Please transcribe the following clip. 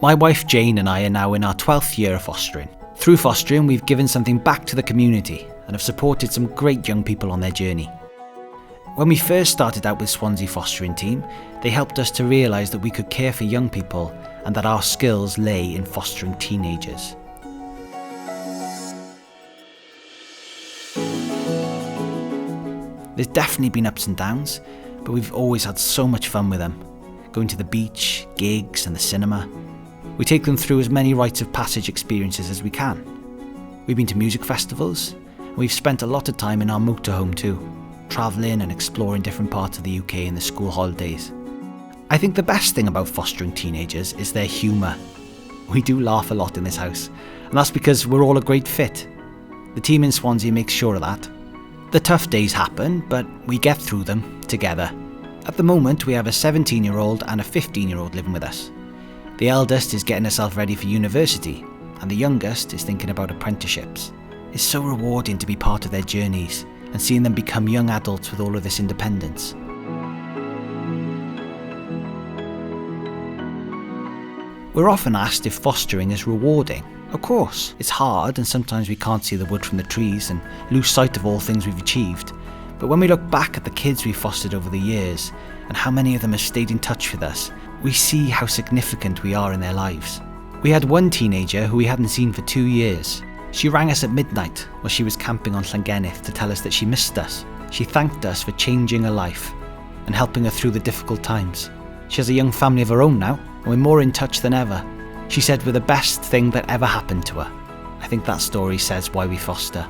My wife Jane and I are now in our 12th year of fostering. Through fostering, we've given something back to the community and have supported some great young people on their journey. When we first started out with Swansea Fostering Team, they helped us to realise that we could care for young people and that our skills lay in fostering teenagers. There's definitely been ups and downs, but we've always had so much fun with them. Going to the beach, gigs and the cinema. We take them through as many rites of passage experiences as we can. We've been to music festivals, and we've spent a lot of time in our motorhome too, travelling and exploring different parts of the UK in the school holidays. I think the best thing about fostering teenagers is their humour. We do laugh a lot in this house, and that's because we're all a great fit. The team in Swansea makes sure of that. The tough days happen, but we get through them together. At the moment, we have a 17-year-old and a 15-year-old living with us. The eldest is getting herself ready for university, and the youngest is thinking about apprenticeships. It's so rewarding to be part of their journeys and seeing them become young adults with all of this independence. We're often asked if fostering is rewarding. Of course, it's hard and sometimes we can't see the wood from the trees and lose sight of all things we've achieved. But when we look back at the kids we've fostered over the years and how many of them have stayed in touch with us, we see how significant we are in their lives. We had one teenager who we hadn't seen for 2 years. She rang us at midnight while she was camping on Llangennith to tell us that she missed us. She thanked us for changing her life and helping her through the difficult times. She has a young family of her own now, and we're more in touch than ever. She said we're the best thing that ever happened to her. I think that story says why we foster.